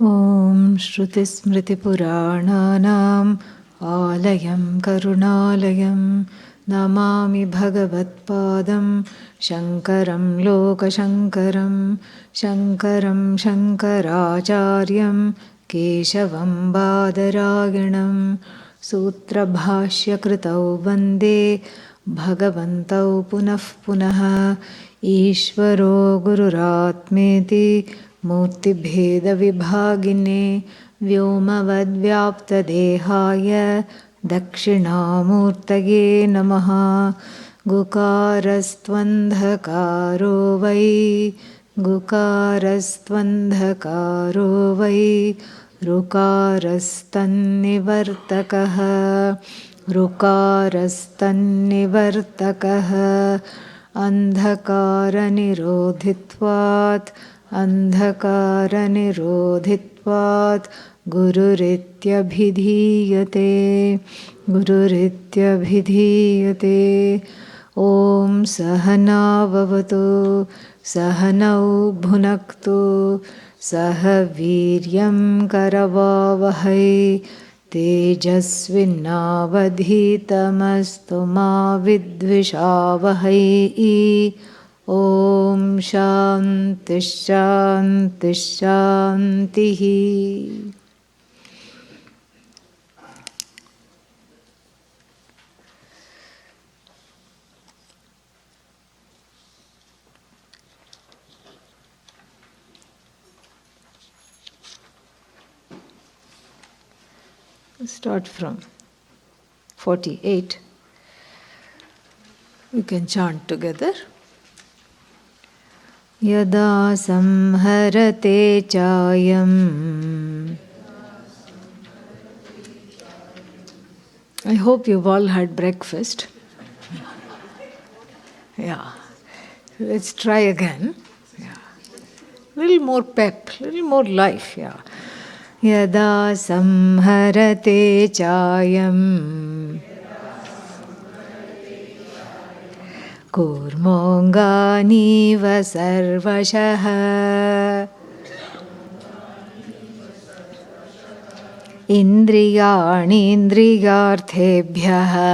Om Shruti Smriti Purananam Alayam Karunalayam Namami Bhagavad Padam Shankaram Loka Shankaram Shankaram Shankaracharyam Keshavam Badarayanam Sutra Bhashya Kritau Vande Bhagavantau Punah Punah Ishvaro Gururatmeti Murti Bheda Vibhagine Vyomavadvyaptadehaya Dakshinamurtaye Namaha Gukarastvandhakaro Vai Gukarastvandhakaro Vai Rukarastannivartakaha Rukarastannivartakaha Andhakaranirodhitvat Andhakaranirodhitvat Gururityabhidhiyate Gururityabhidhiyate Om Sahana Vavatu Sahanau Bhunaktu Sahaviryam Karavavahai Tejasvinavadhitamastu ma vidvishavahai Om Shanti Shanti Shanti. Start from 48. We can chant together. Yada samharate chayam. I hope you've all had breakfast. Yeah. Let's try again. Yeah. Little more pep, little more life. Yeah. Yada samharate chayam. Kurmonganiva sarvashaha Indriyani indriyarthebhyaha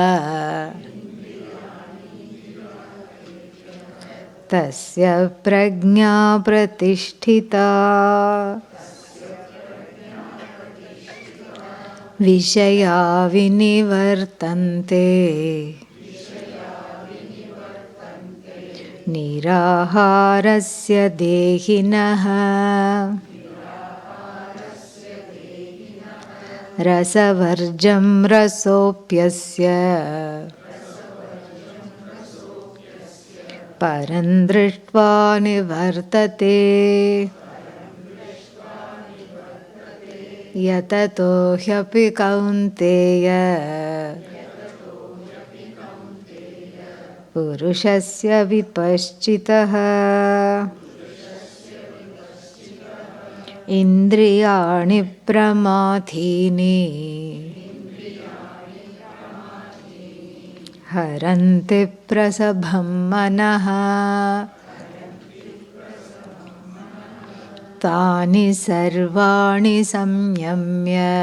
Tasya prajna pratisthita Vishaya vinivartante Niraharasya dehinaha Rasavarjam rasopyasya Parandrishtva nivartate Yatato hyapi kaunteya Purushasya vipaschitaha Indriyani pramathini Haranti prasabham manaha Tani sarvani samyamya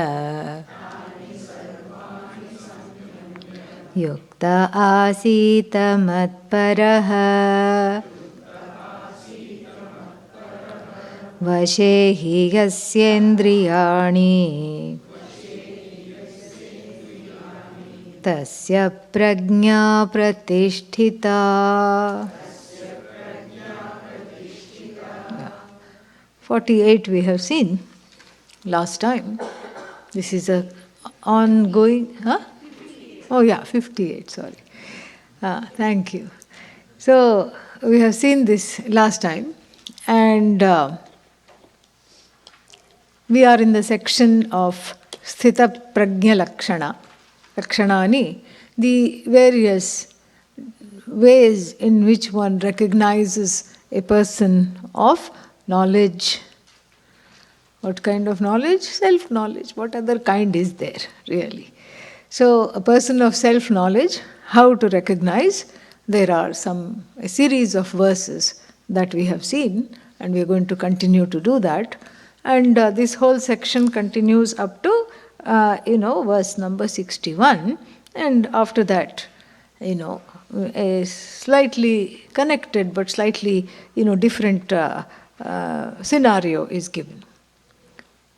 Yukta asita matparaha Vashehi yasyendriyani Tasya prajna pratisthita. 48 we have seen last time. This is a ongoing, Oh yeah, 58, sorry. Thank you. So, we have seen this last time, and we are in the section of Sthita Prajna Lakshana. Lakshanani, the various ways in which one recognizes a person of knowledge. What kind of knowledge? Self-knowledge. What other kind is there, really? So, a person of self-knowledge, how to recognize? There are a series of verses that we have seen, and we are going to continue to do that. And this whole section continues up to, verse number 61. And after that, a slightly connected but slightly, different scenario is given.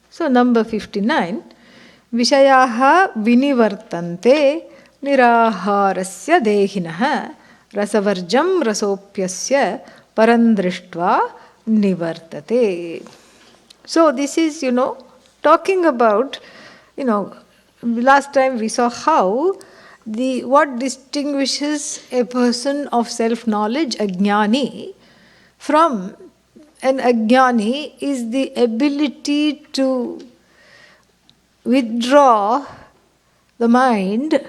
So number 59, Vishayaha vinivartante niraharasya dehinah rasavarjam rasopyasya parandrishtva nivartate. So this is, talking about, last time we saw how what distinguishes a person of self-knowledge, a jnani, from an ajnani is the ability to withdraw the mind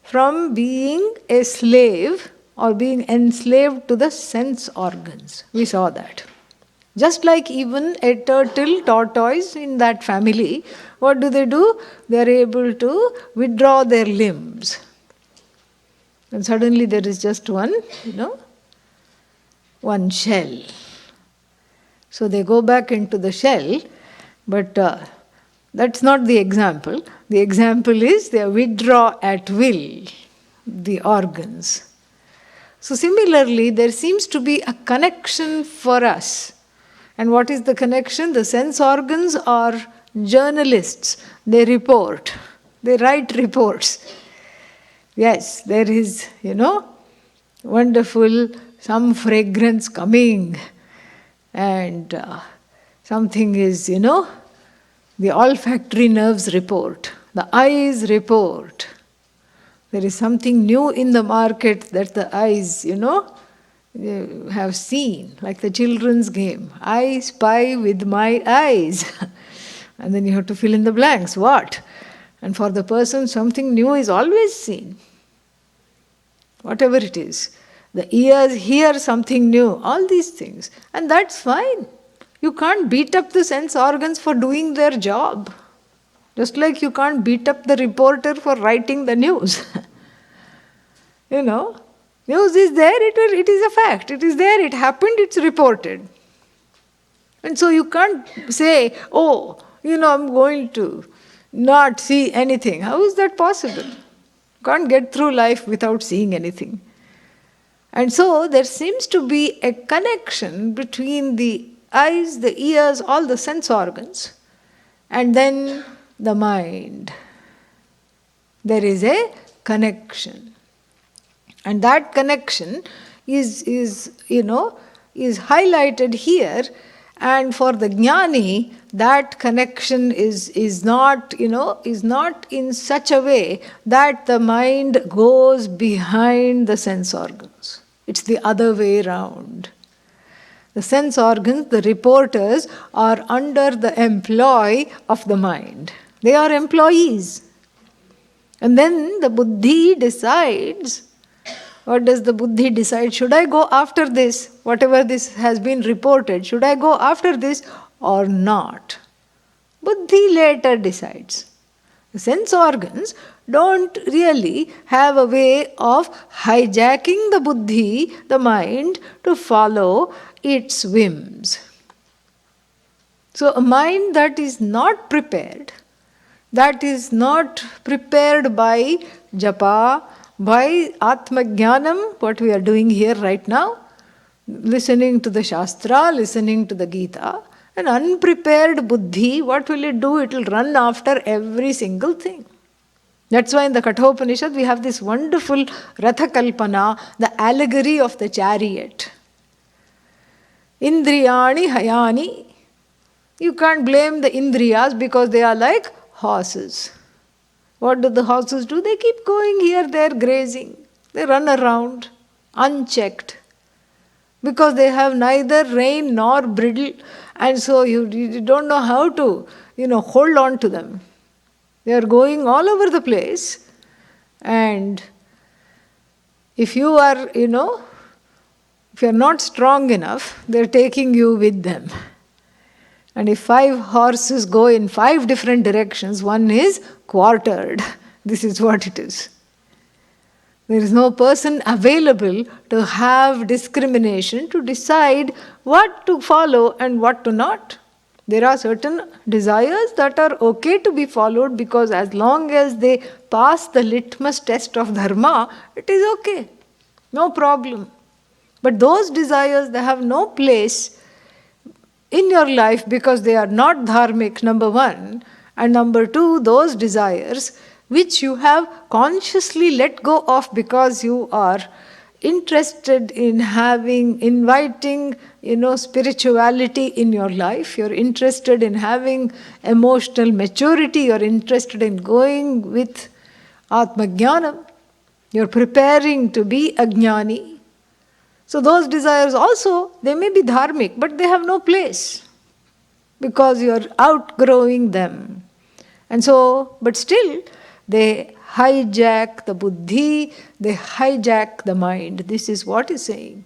from being a slave or being enslaved to the sense organs. We saw that. Just like even a tortoise in that family, what do? They are able to withdraw their limbs. And suddenly there is just one shell. So they go back into the shell, but that's not the example. The example is they withdraw at will the organs. So similarly, there seems to be a connection for us. And what is the connection? The sense organs are journalists. They report. They write reports. Yes, there is, wonderful, some fragrance coming. And something is, the olfactory nerves report. The eyes report. There is something new in the market that the eyes, have seen, like the children's game. I spy with my eyes. And then you have to fill in the blanks. What? And for the person, something new is always seen. Whatever it is. The ears hear something new. All these things. And that's fine. You can't beat up the sense organs for doing their job. Just like you can't beat up the reporter for writing the news. News is there, it is a fact. It is there, it happened, it's reported. And so you can't say, I'm going to not see anything. How is that possible? You can't get through life without seeing anything. And so there seems to be a connection between the eyes, the ears, all the sense organs, and then the mind. There is a connection. And that connection is highlighted here. And for the jnani, that connection is not in such a way that the mind goes behind the sense organs. It's the other way around. The sense organs, the reporters, are under the employ of the mind. They are employees. And then the buddhi decides. What does the buddhi decide? Should I go after this? Whatever this has been reported, should I go after this or not? Buddhi later decides. The sense organs don't really have a way of hijacking the buddhi, the mind, to follow its whims. So a mind that is not prepared by japa, by Atma-jnanam, what we are doing here right now, listening to the Shastra, listening to the Gita, an unprepared buddhi, what will it do? It will run after every single thing. That's why in the Kathopanishad we have this wonderful Ratha Kalpana, the allegory of the chariot. Indriyani hayani. You can't blame the Indriyas because they are like horses. What do the horses do? They keep going here, there, grazing. They run around, unchecked. Because they have neither rein nor bridle. And so you don't know how to, hold on to them. They are going all over the place. And if you are, if you are not strong enough, they are taking you with them. And if 5 horses go in 5 different directions, one is quartered. This is what it is. There is no person available to have discrimination, to decide what to follow and what to not. There are certain desires that are okay to be followed because as long as they pass the litmus test of dharma, it is okay. No problem. But those desires, they have no place in your life because they are not dharmic, number one. And number two, those desires which you have consciously let go of because you are interested in inviting, spirituality in your life. You're interested in having emotional maturity. You're interested in going with Atma Jnanam. You're preparing to be a Jnani. So those desires also, they may be dharmic, but they have no place because you're outgrowing them. And so, but still, they hijack the buddhi, they hijack the mind. This is what he's saying.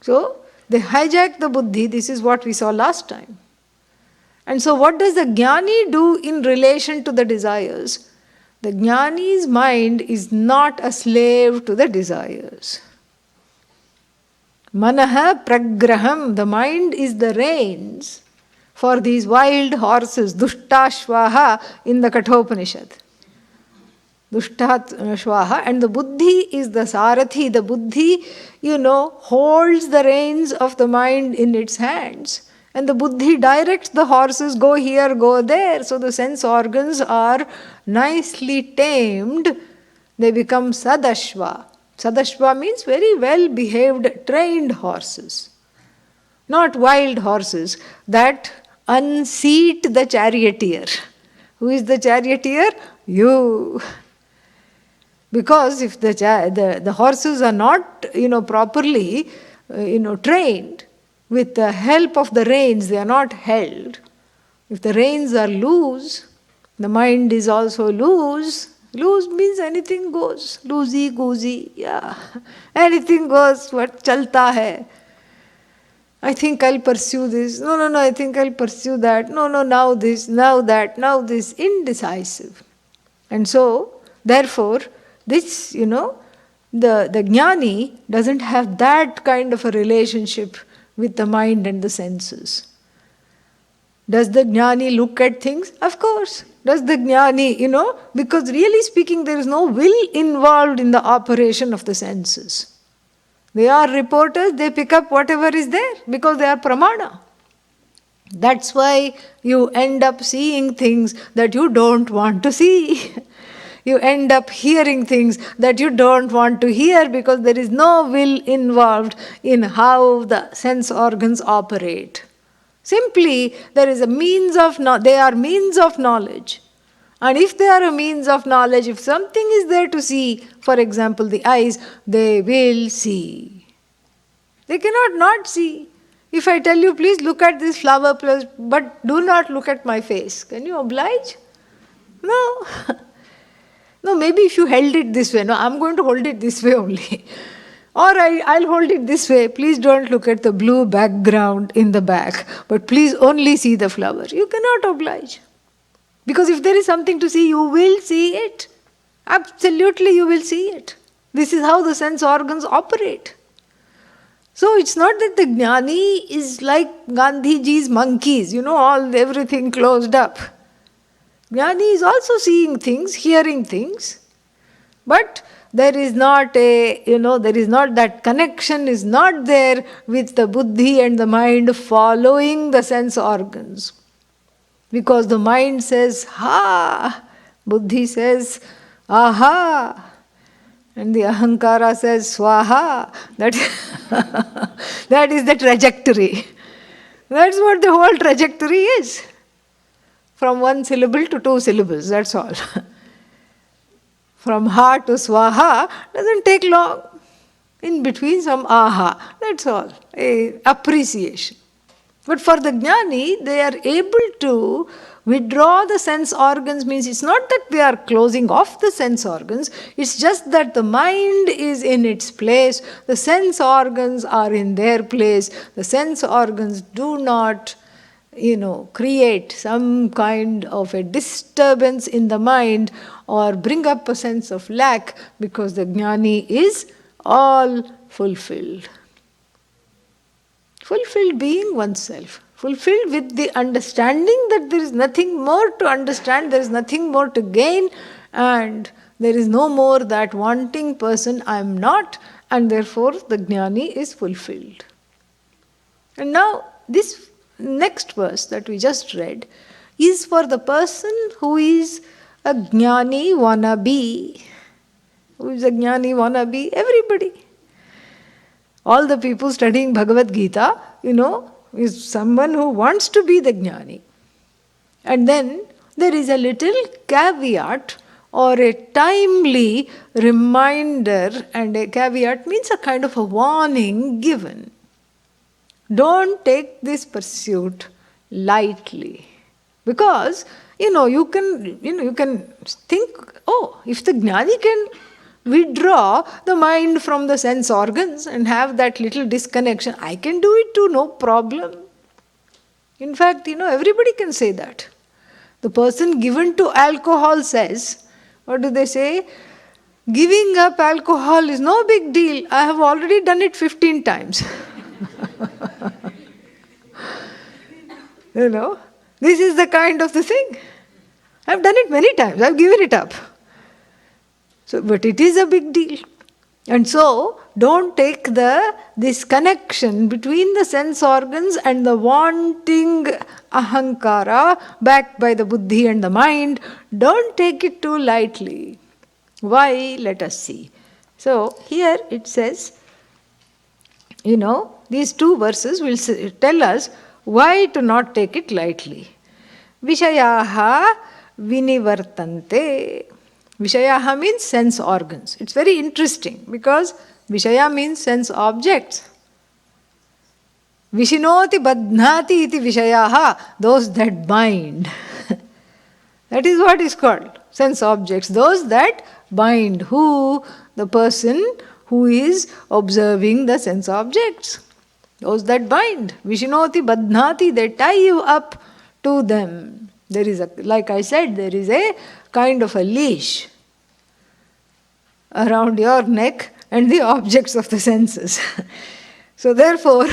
So, they hijack the buddhi, this is what we saw last time. And so what does the jnani do in relation to the desires? The jnani's mind is not a slave to the desires. Manaha pragraham, the mind is the reins for these wild horses, dushtashvaha in the Kathopanishad. Dushtashvaha, and the buddhi is the sarathi. The buddhi, holds the reins of the mind in its hands. And the buddhi directs the horses, go here, go there. So the sense organs are nicely tamed. They become sadashva. Sadashva means very well behaved, trained horses. Not wild horses that unseat the charioteer. Who is the charioteer? You. Because if the horses are not, properly, trained, with the help of the reins, they are not held. If the reins are loose, the mind is also loose. Loose means anything goes. Loosey goosey, yeah. Anything goes, what chalta hai. I think I'll pursue this. No, I think I'll pursue that. No, now this, now that, now this. Indecisive. And so, therefore, this, the jnani doesn't have that kind of a relationship with the mind and the senses. Does the jnani look at things? Of course. Does the jnani, because really speaking, there is no will involved in the operation of the senses. They are reporters, they pick up whatever is there because they are pramana. That's why you end up seeing things that you don't want to see. You end up hearing things that you don't want to hear because there is no will involved in how the sense organs operate. Simply, there is a means of, they are means of knowledge. And if they are a means of knowledge, if something is there to see, for example, the eyes, they will see. They cannot not see. If I tell you, please look at this flower, but do not look at my face, can you oblige? No. No, maybe if you held it this way. No, I'm going to hold it this way only. Or I'll hold it this way. Please don't look at the blue background in the back, but please only see the flower. You cannot oblige. Because if there is something to see, you will see it. Absolutely, you will see it. This is how the sense organs operate. So it's not that the jnani is like Gandhiji's monkeys, everything closed up. Jnani is also seeing things, hearing things, but there is not that connection is not there with the buddhi and the mind following the sense organs. Because the mind says, ha, buddhi says, aha, and the ahankara says, swaha. That is the trajectory. That's what the whole trajectory is. From one syllable to two syllables, that's all. From ha to swaha doesn't take long. In between some aha, that's all. Appreciation. But for the jnani, they are able to withdraw the sense organs. Means it's not that they are closing off the sense organs, it's just that the mind is in its place, the sense organs are in their place, the sense organs do not create some kind of a disturbance in the mind or bring up a sense of lack because the jnani is all fulfilled. Fulfilled being oneself. Fulfilled with the understanding that there is nothing more to understand, there is nothing more to gain, and there is no more that wanting person, I am not, and therefore the jnani is fulfilled. And now this next verse that we just read is for the person who is a jnani wannabe. Who is a jnani wannabe? Everybody. All the people studying Bhagavad Gita, is someone who wants to be the jnani. And then there is a little caveat or a timely reminder, and a caveat means a kind of a warning given. Don't take this pursuit lightly. Because, you can think, if the jnani can withdraw the mind from the sense organs and have that little disconnection, I can do it too, no problem. In fact, everybody can say that. The person given to alcohol says, what do they say? Giving up alcohol is no big deal. I have already done it 15 times. This is the kind of the thing. I've done it many times. I've given it up. So, but it is a big deal. And so, don't take this connection between the sense organs and the wanting ahankara backed by the buddhi and the mind. Don't take it too lightly. Why? Let us see. So, here it says, these two verses will tell us why to not take it lightly. Vishayaha vinivartante. Vishayaha means sense organs. It's very interesting because Vishaya means sense objects. Vishinoti badhnati iti Vishayaha, those that bind. That is what is called sense objects. Those that bind. Who? The person who is observing the sense objects. Those that bind. Vishinoti badhnati, they tie you up to them. There is like I said, there is a kind of a leash around your neck and the objects of the senses. So therefore,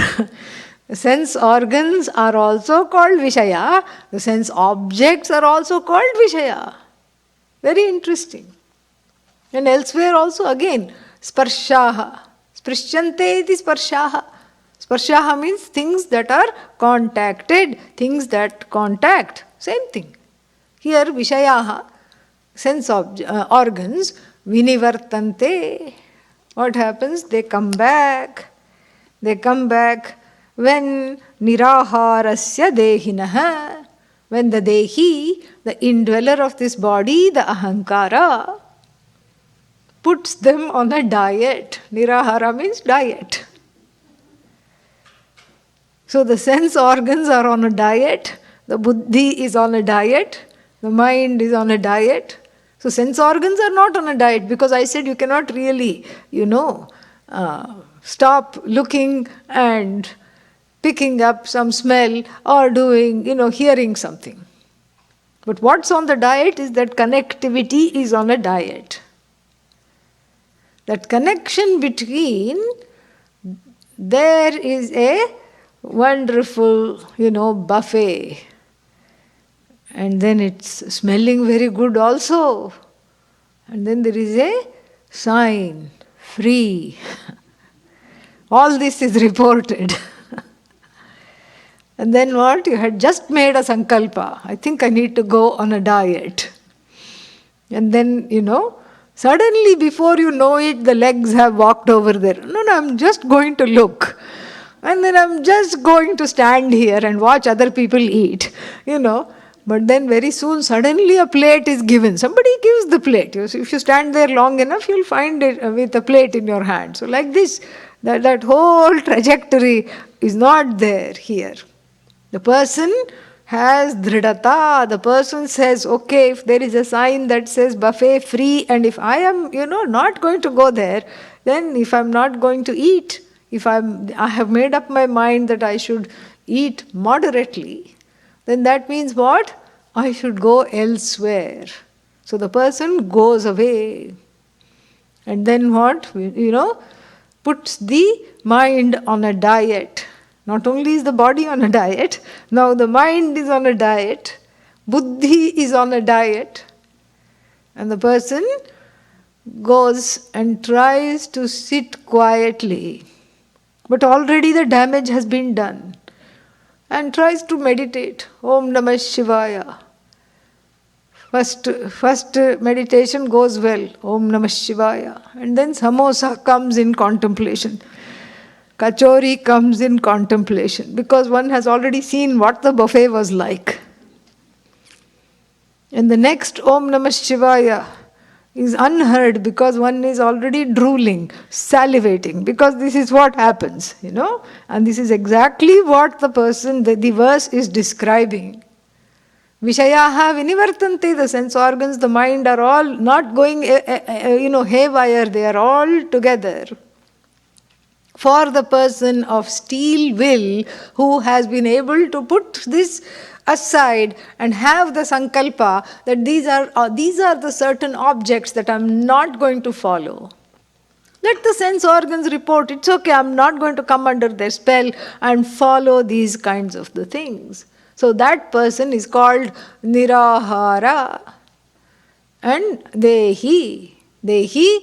the sense organs are also called Vishaya. The sense objects are also called Vishaya. Very interesting. And elsewhere also again, sparshaha. Sprishante iti sparshaha. Sparshaha means things that are contacted, things that contact. Same thing. Here Vishayaha, sense organs, vinivartante. What happens? They come back. They come back when niraharasya dehinaha. When the dehi, the indweller of this body, the ahankara, puts them on a diet. Nirahara means diet. So the sense organs are on a diet, the buddhi is on a diet, the mind is on a diet. So sense organs are not on a diet because I said you cannot really, stop looking and picking up some smell or doing, hearing something. But what's on the diet is that connectivity is on a diet. That connection between, there is a wonderful, buffet. And then it's smelling very good also. And then there is a sign, free. All this is reported. And then what? You had just made a sankalpa. I think I need to go on a diet. And then, suddenly before you know it, the legs have walked over there. No, I'm just going to look. And then I'm just going to stand here and watch other people eat, But then very soon, suddenly a plate is given. Somebody gives the plate. If you stand there long enough, you'll find it with a plate in your hand. So like this, that whole trajectory is not there here. The person has dridata. The person says, okay, if there is a sign that says buffet free, and if I am, not going to go there, then if I'm not going to eat, if I have made up my mind that I should eat moderately, then that means what? I should go elsewhere. So the person goes away. And then what? Puts the mind on a diet. Not only is the body on a diet, now the mind is on a diet, buddhi is on a diet, and the person goes and tries to sit quietly, but already the damage has been done, and tries to meditate. Om Namah Shivaya. First meditation goes well. Om Namah Shivaya. And then samosa comes in contemplation. Kachori comes in contemplation. Because one has already seen what the buffet was like. And the next Om Namah Shivaya is unheard because one is already drooling, salivating, because this is what happens, and this is exactly what the verse is describing. Vishayaha vinivartante, the sense organs, the mind are all not going, haywire, they are all together. For the person of steel will who has been able to put this aside and have the sankalpa that these are the certain objects that I'm not going to follow. Let the sense organs report, it's okay, I'm not going to come under their spell and follow these kinds of the things. So that person is called nirahara. And dehi, deha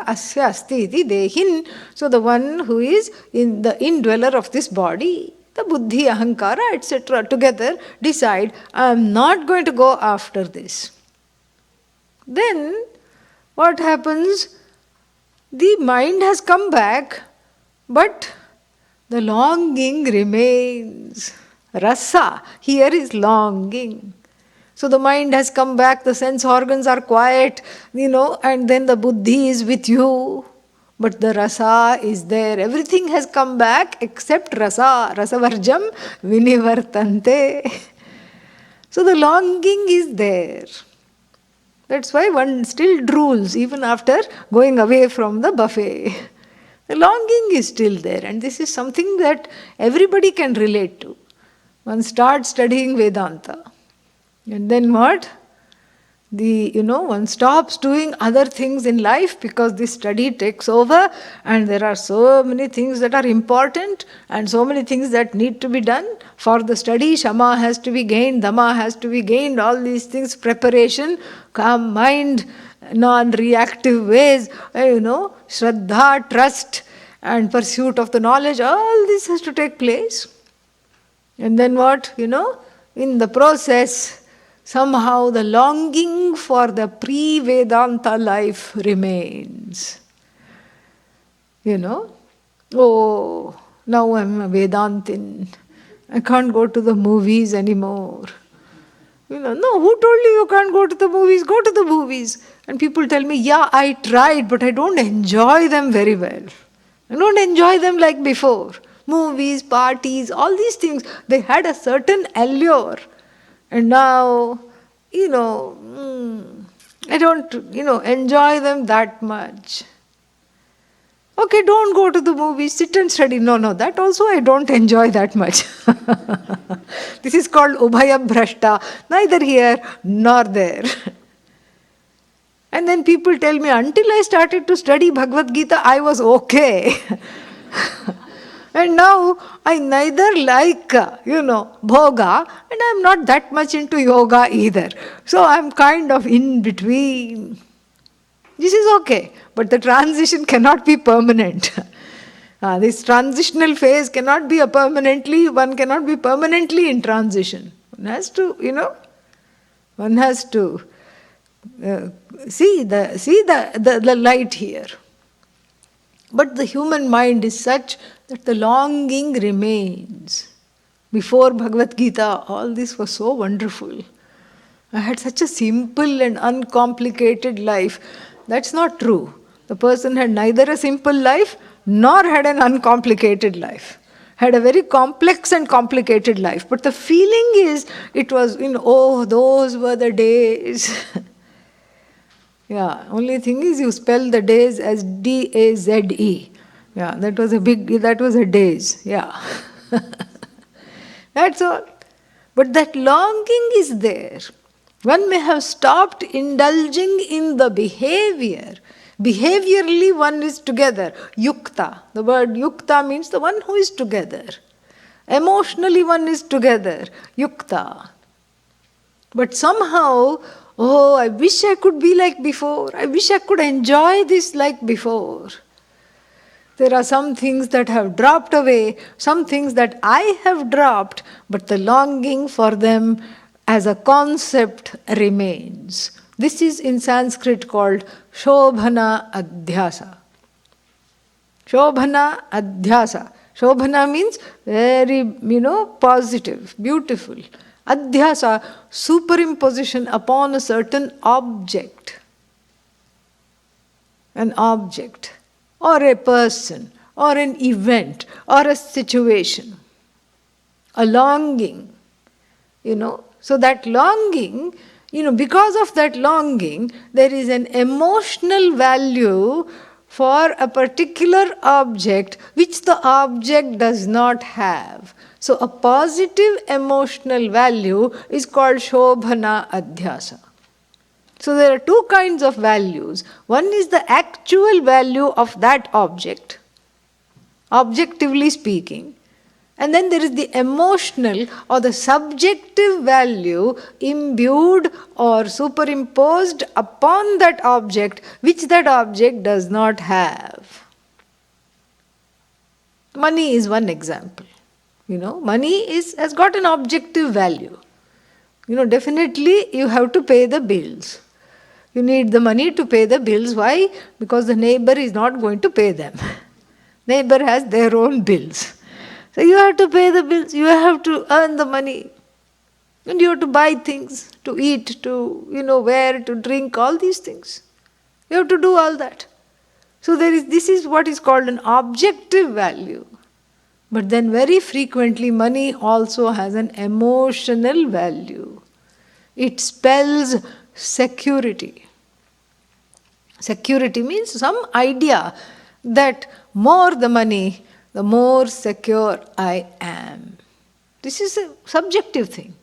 asya asti iti dehin. So the one who is in the indweller of this body, the buddhi, ahankara, etc. together decide, I am not going to go after this. Then what happens? The mind has come back, but the longing remains. Rasa here is longing. So the mind has come back, the sense organs are quiet, and then the buddhi is with you. But the rasa is there. Everything has come back except rasa. Rasavarjam vinivartante. So the longing is there. That's why one still drools even after going away from the buffet. The longing is still there, and this is something that everybody can relate to. One starts studying Vedanta. And then what? One stops doing other things in life because this study takes over, and there are so many things that are important and so many things that need to be done. For the study, Shama has to be gained, Dhamma has to be gained, all these things, preparation, calm mind, non-reactive ways, Shraddha, trust and pursuit of the knowledge, all this has to take place. And then what? In the process, somehow the longing for the pre-Vedanta life remains. Oh, now I'm a Vedantin. I can't go to the movies anymore. No, who told you can't go to the movies? Go to the movies. And people tell me, yeah, I tried, but I don't enjoy them very well. I don't enjoy them like before. Movies, parties, all these things, they had a certain allure. And now, I don't, enjoy them that much. Okay, don't go to the movies, sit and study. No, that also I don't enjoy that much. This is called ubhaya bhrashta, neither here nor there. And then people tell me, until I started to study Bhagavad Gita, I was okay. And now I neither like, bhoga, and I'm not that much into yoga either. So I'm kind of in between. This is okay, but the transition cannot be permanent. This transitional phase cannot be one cannot be permanently in transition. One has to, see the light here. But the human mind is such that the longing remains. Before Bhagavad Gita, all this was so wonderful. I had such a simple and uncomplicated life. That's not true. The person had neither a simple life nor had an uncomplicated life. Had a very complex and complicated life. But the feeling is, it was, those were the days. Yeah, only thing is you spell the days as D-A-Z-E. Yeah, that was a days. Yeah. That's all. But that longing is there. One may have stopped indulging in the behavior, Behaviorally, one is together. Yukta. The word yukta means the one who is together. Emotionally, one is together. Yukta. But somehow, oh, I wish I could be like before. I wish I could enjoy this like before. There are some things that have dropped away, some things that I have dropped, but the longing for them as a concept remains. This is in Sanskrit called Shobhana Adhyasa. Shobhana Adhyasa. Shobhana means very, positive, beautiful. Adhyasa, superimposition upon a certain object. An object, or a person, or an event, or a situation. A longing, So that longing, because of that longing, there is an emotional value for a particular object which the object does not have. So a positive emotional value is called Shobhana Adhyasa. So there are two kinds of values. One is the actual value of that object, objectively speaking. And then there is the emotional or the subjective value imbued or superimposed upon that object which that object does not have. Money is one example. Money has got an objective value. Definitely you have to pay the bills. You need the money to pay the bills. Why? Because the neighbor is not going to pay them. Neighbor has their own bills. So you have to pay the bills, you have to earn the money. And you have to buy things, to eat, to, wear, to drink, all these things. You have to do all that. So this is what is called an objective value. But then very frequently money also has an emotional value. It spells security. Security means some idea that more the money, the more secure I am. This is a subjective thing.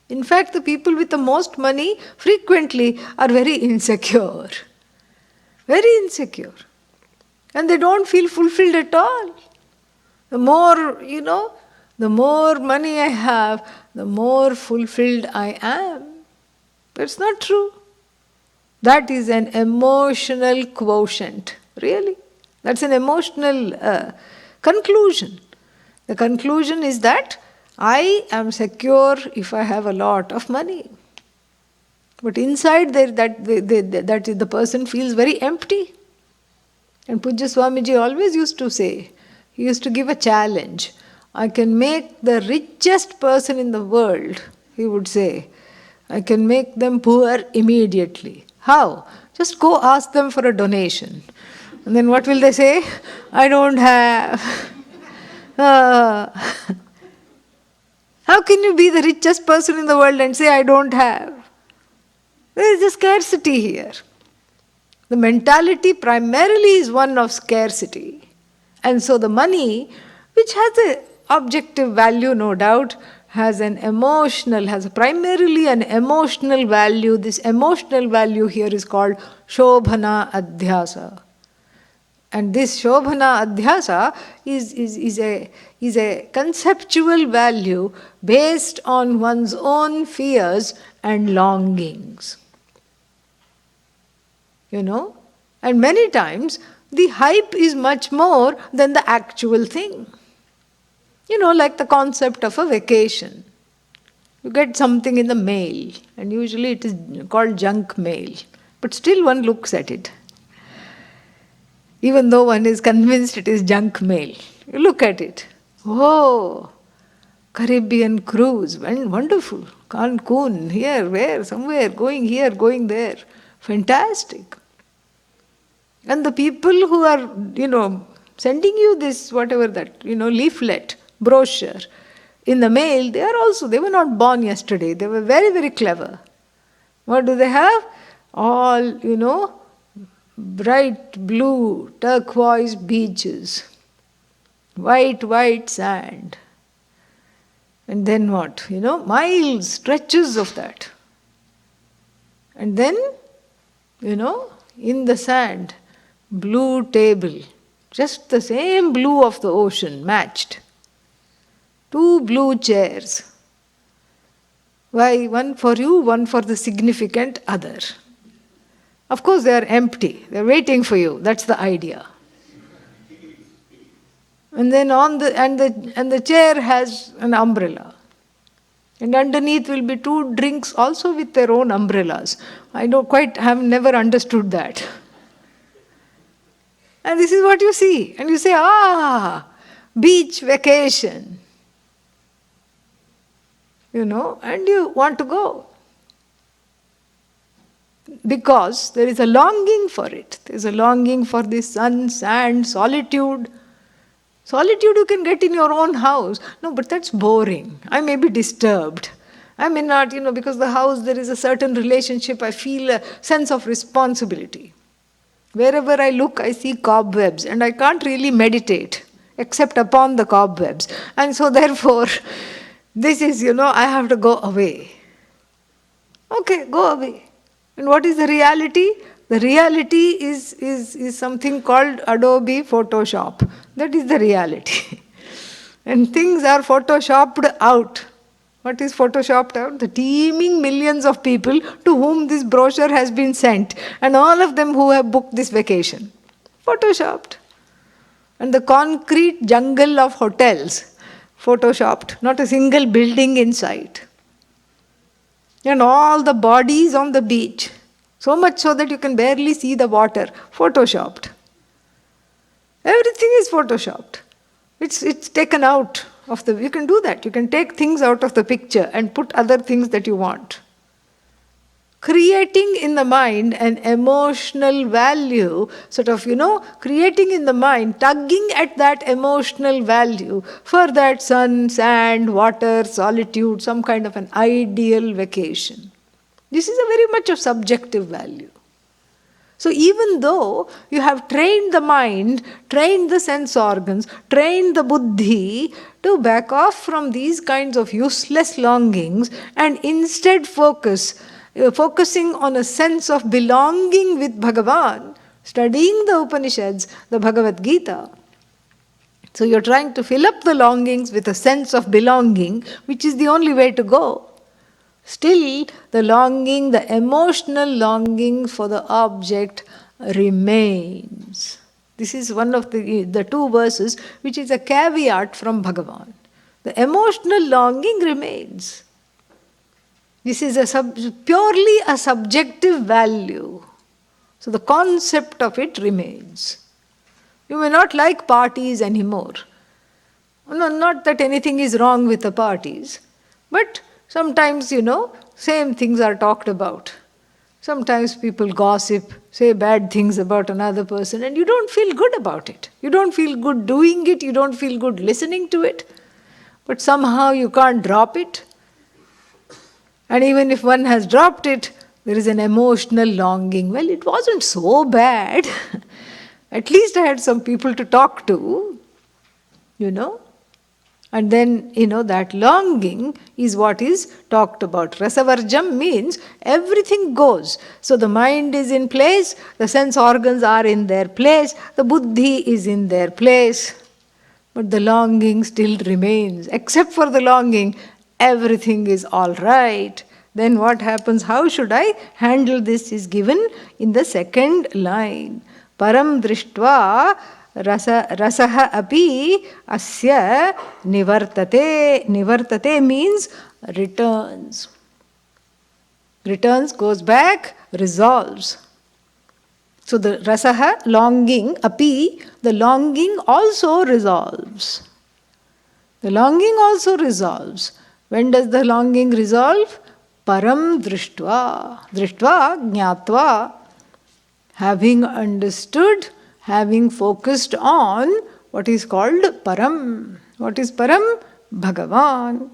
In fact, the people with the most money frequently are very insecure. Very insecure. And they don't feel fulfilled at all. The more, the more money I have, the more fulfilled I am. That's not true. That is an emotional quotient, really. That's an emotional conclusion. The conclusion is that I am secure if I have a lot of money. But inside there, that the person feels very empty. And Pujya Swamiji always used to say, he used to give a challenge. I can make the richest person in the world, he would say, I can make them poor immediately. How? Just go ask them for a donation. And then what will they say? I don't have. How can you be the richest person in the world and say, I don't have? There is a scarcity here. The mentality primarily is one of scarcity. And so the money, which has an objective value, no doubt, has primarily an emotional value. This emotional value here is called Shobhana Adhyasa. And this Shobhana Adhyasa is a conceptual value based on one's own fears and longings. And many times the hype is much more than the actual thing. Like the concept of a vacation. You get something in the mail, and usually it is called junk mail. But still one looks at it. Even though one is convinced it is junk mail. You look at it. Oh, Caribbean cruise, wonderful. Cancun, here, where, somewhere, going here, going there. Fantastic. And the people who are, sending you this, whatever that, leaflet, brochure, in the mail, they were not born yesterday. They were very, very clever. What do they have? All, bright blue, turquoise beaches, white sand. And then what? Miles, stretches of that. And then, in the sand, blue table, just the same blue of the ocean, matched. 2 blue chairs. Why? One for you, one for the significant other. Of course, they are empty. They are waiting for you. That's the idea. And then the chair has an umbrella. And underneath will be 2 drinks also with their own umbrellas. I have never understood that. And this is what you see. And you say, beach vacation. And you want to go. Because there is a longing for it. There is a longing for the sun, sand, solitude. Solitude you can get in your own house. No, but that's boring. I may be disturbed. I may not, because the house there is a certain relationship. I feel a sense of responsibility. Wherever I look, I see cobwebs, and I can't really meditate except upon the cobwebs. And so therefore, this is, I have to go away. Okay, go away. And what is the reality? The reality is something called Adobe Photoshop. That is the reality. And things are photoshopped out. What is photoshopped out? The teeming millions of people to whom this brochure has been sent. And all of them who have booked this vacation. Photoshopped. And the concrete jungle of hotels. Photoshopped. Not a single building in sight. And all the bodies on the beach. So much so that you can barely see the water. Photoshopped. Everything is photoshopped. It's taken out of the... You can do that. You can take things out of the picture and put other things that you want. Creating in the mind an emotional value, creating in the mind, tugging at that emotional value for that sun, sand, water, solitude, some kind of an ideal vacation. This is a very much of subjective value. So even though you have trained the mind, trained the sense organs, trained the buddhi to back off from these kinds of useless longings and instead focusing on a sense of belonging with Bhagavan, studying the Upanishads, the Bhagavad Gita. So you're trying to fill up the longings with a sense of belonging, which is the only way to go. Still, the longing, the emotional longing for the object remains. This is one of the 2 verses which is a caveat from Bhagavan. The emotional longing remains. This is purely a subjective value. So the concept of it remains. You may not like parties anymore. No, not that anything is wrong with the parties. But sometimes, same things are talked about. Sometimes people gossip, say bad things about another person, and you don't feel good about it. You don't feel good doing it. You don't feel good listening to it. But somehow you can't drop it. And even if one has dropped it, there is an emotional longing. Well, it wasn't so bad. At least I had some people to talk to, And then, that longing is what is talked about. Rasavarjam means everything goes. So the mind is in place, the sense organs are in their place, the buddhi is in their place. But the longing still remains. Except for the longing, everything is all right. Then what happens? How should I handle this is given in the 2nd line. Param drishtva rasaha api asya nivartate. Nivartate means returns. Returns, goes back, resolves. So the rasaha, longing, api, the longing also resolves. The longing also resolves. When does the longing resolve? Param drishtva. Drishtva, jnatva. Having understood, having focused on what is called Param. What is Param? Bhagavan.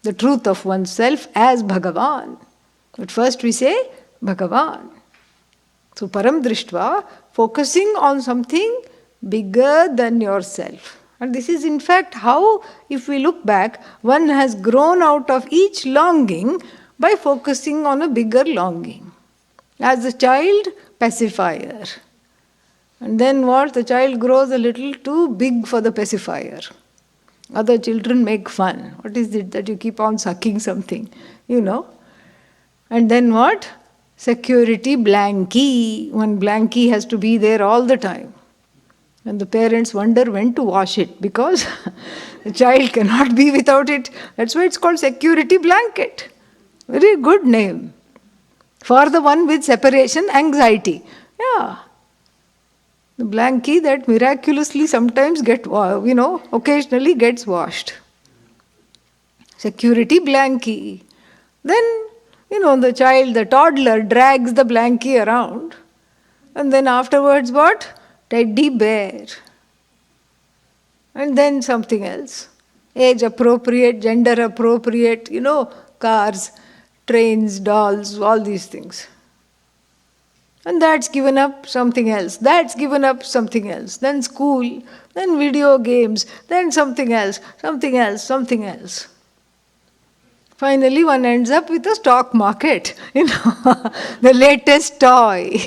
The truth of oneself as Bhagavan. But first we say Bhagavan. So Param Drishtva, focusing on something bigger than yourself. And this is in fact how, if we look back, one has grown out of each longing by focusing on a bigger longing. As a child, pacifier. And then what? The child grows a little too big for the pacifier. Other children make fun. What is it that you keep on sucking something? And then what? Security blankie. One blankie has to be there all the time. And the parents wonder when to wash it because the child cannot be without it. That's why it's called security blanket. Very good name. For the one with separation anxiety. Yeah. The blankie that miraculously sometimes occasionally gets washed. Security blankie. Then, the toddler drags the blankie around. And then afterwards what? Teddy bear. And then something else. Age appropriate, gender appropriate, cars, trains, dolls, all these things. And that's given up something else. That's given up something else. Then school, then video games, then something else, something else, something else. Finally, one ends up with a stock market, the latest toy.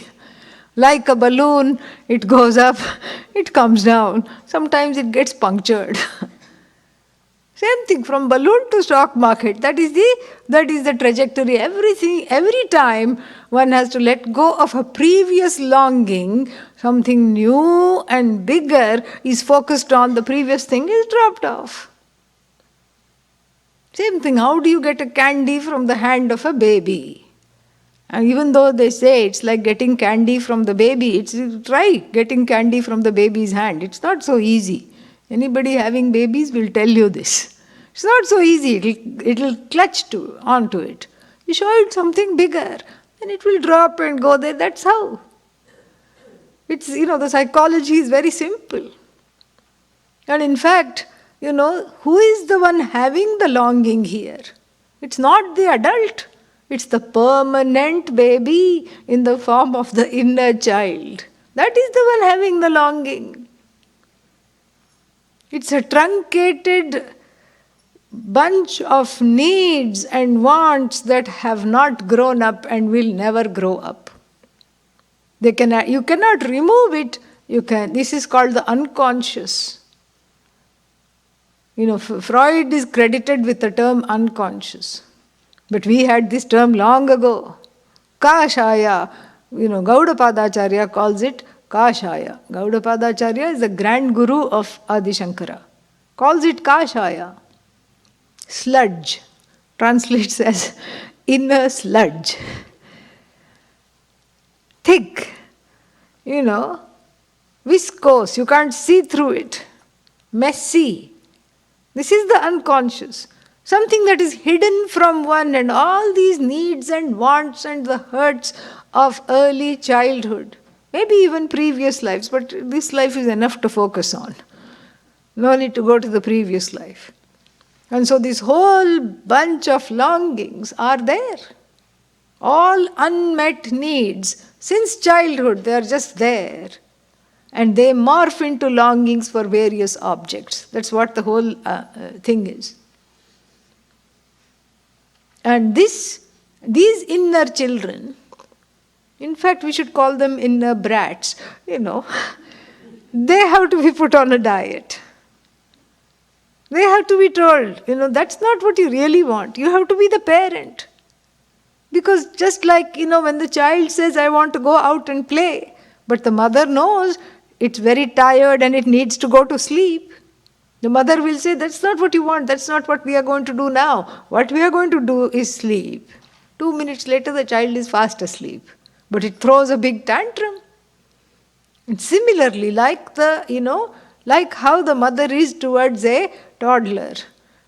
Like a balloon, it goes up, it comes down. Sometimes it gets punctured. Same thing, from balloon to stock market. That is the trajectory. Every time one has to let go of a previous longing, something new and bigger is focused on, the previous thing is dropped off. Same thing, how do you get a candy from the hand of a baby? And even though they say it's like getting candy from the baby, try getting candy from the baby's hand. It's not so easy. Anybody having babies will tell you this. It's not so easy. It'll clutch onto it. You show it something bigger, and it will drop and go there. That's how. It's, the psychology is very simple. And in fact, who is the one having the longing here? It's not the adult. It's the permanent baby in the form of the inner child. That is the one having the longing. It's a truncated bunch of needs and wants that have not grown up and will never grow up. You cannot remove it. This is called the unconscious. Freud is credited with the term unconscious. But we had this term long ago. Kashaya. Gaudapadacharya calls it Kashaya. Gaudapadacharya is the grand guru of Adi Shankara. Calls it Kashaya. Sludge. Translates as inner sludge. Thick. Viscose. You can't see through it. Messy. This is the unconscious. Something that is hidden from one, and all these needs and wants and the hurts of early childhood. Maybe even previous lives, but this life is enough to focus on. No need to go to the previous life. And so this whole bunch of longings are there. All unmet needs. Since childhood, they are just there. And they morph into longings for various objects. That's what the whole thing is. And these inner children, in fact we should call them inner brats, they have to be put on a diet. They have to be told, that's not what you really want. You have to be the parent. Because just like, when the child says, I want to go out and play, but the mother knows it's very tired and it needs to go to sleep. The mother will say, that's not what you want, that's not what we are going to do now. What we are going to do is sleep. 2 minutes later, the child is fast asleep. But it throws a big tantrum. And similarly, like how the mother is towards a toddler,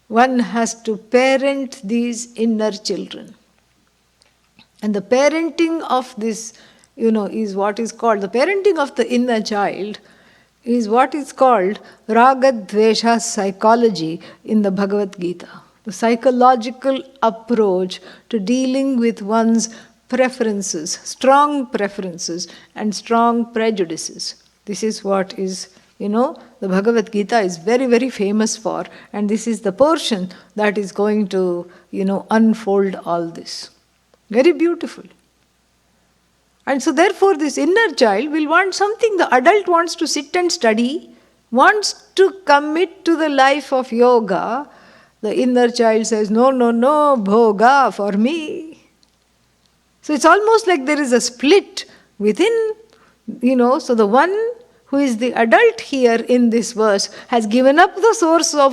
one has to parent these inner children. And the parenting of this, is what is called, the parenting of the inner child is what is called Raga Dvesha psychology in the Bhagavad Gita. The psychological approach to dealing with one's preferences, strong preferences and strong prejudices. This is what is, the Bhagavad Gita is very, very famous for, and this is the portion that is going to, unfold all this. Very beautiful. And so therefore this inner child will want something. The adult wants to sit and study, wants to commit to the life of yoga. The inner child says, no, no, no, bhoga for me. So it's almost like there is a split within, so the one who is the adult here in this verse has given up the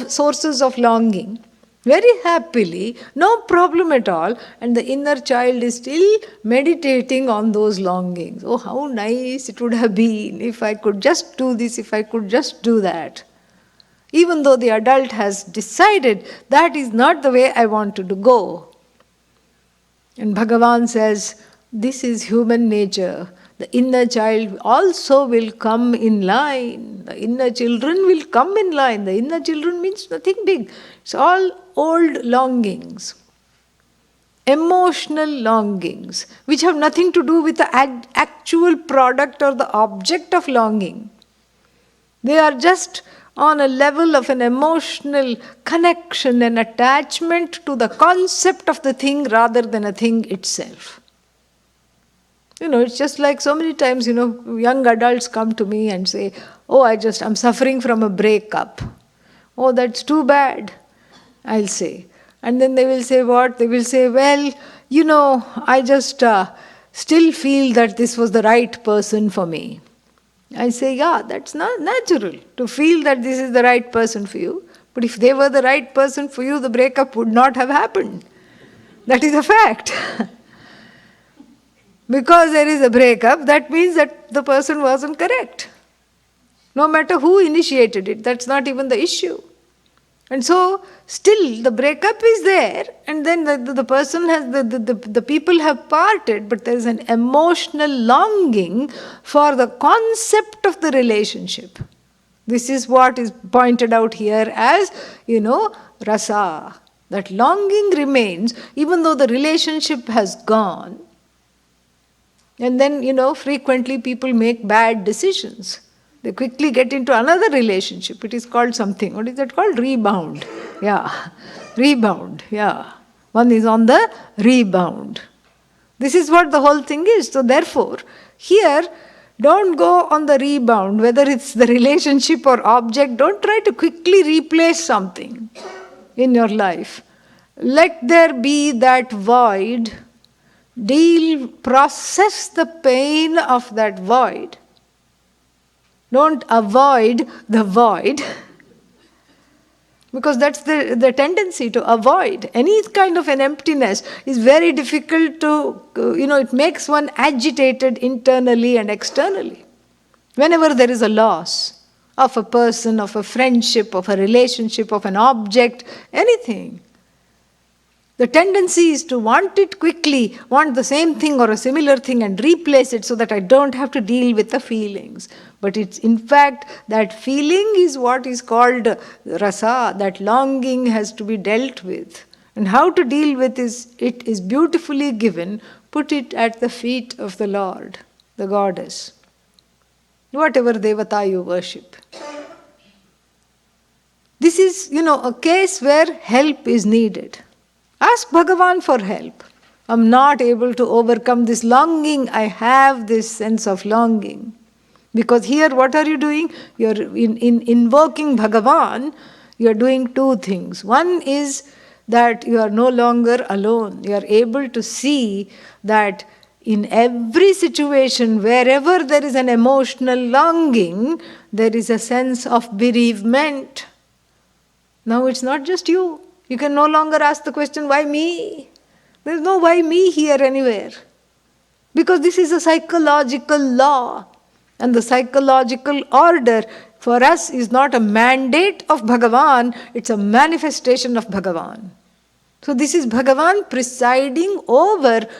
sources of longing very happily, no problem at all, and the inner child is still meditating on those longings. Oh, how nice it would have been if I could just do this, if I could just do that. Even though the adult has decided that is not the way I want to go. And Bhagavan says, this is human nature. The inner child also will come in line. The inner children will come in line. The inner children means nothing big. It's all old longings, emotional longings, which have nothing to do with the actual product or the object of longing. They are just on a level of an emotional connection and attachment to the concept of the thing rather than a thing itself. It's just like so many times, young adults come to me and say, oh, I'm suffering from a breakup. Oh, that's too bad, I'll say. And then they will say what? They will say, well, I just still feel that this was the right person for me. I say, yeah, that's not natural to feel that this is the right person for you. But if they were the right person for you, the breakup would not have happened. That is a fact. Because there is a breakup, that means that the person wasn't correct. No matter who initiated it, that's not even the issue. And so, still the breakup is there, and then the person has, the people have parted, but there is an emotional longing for the concept of the relationship. This is what is pointed out here as, rasa. That longing remains, even though the relationship has gone. And then, frequently people make bad decisions. They quickly get into another relationship. It is called something. What is that called? Rebound. Yeah. Rebound. Yeah. One is on the rebound. This is what the whole thing is. So therefore, here, don't go on the rebound, whether it's the relationship or object. Don't try to quickly replace something in your life. Let there be that void. Process the pain of that void. Don't avoid the void, because that's the tendency to avoid. Any kind of an emptiness is very difficult to, it makes one agitated internally and externally. Whenever there is a loss of a person, of a friendship, of a relationship, of an object, anything, the tendency is to want it quickly, want the same thing or a similar thing and replace it so that I don't have to deal with the feelings. But it's in fact that feeling is what is called rasa, that longing has to be dealt with. And how to deal with it is beautifully given. Put it at the feet of the Lord, the goddess, whatever devata you worship. This is, a case where help is needed. Ask Bhagavan for help. I'm not able to overcome this longing. I have this sense of longing. Because here, what are you doing? You're in invoking Bhagavan, you're doing two things. One is that you are no longer alone. You are able to see that in every situation, wherever there is an emotional longing, there is a sense of bereavement. Now it's not just you. You can no longer ask the question, why me? There is no why me here anywhere. Because this is a psychological law. And the psychological order for us is not a mandate of Bhagavan, it's a manifestation of Bhagavan. So this is Bhagavan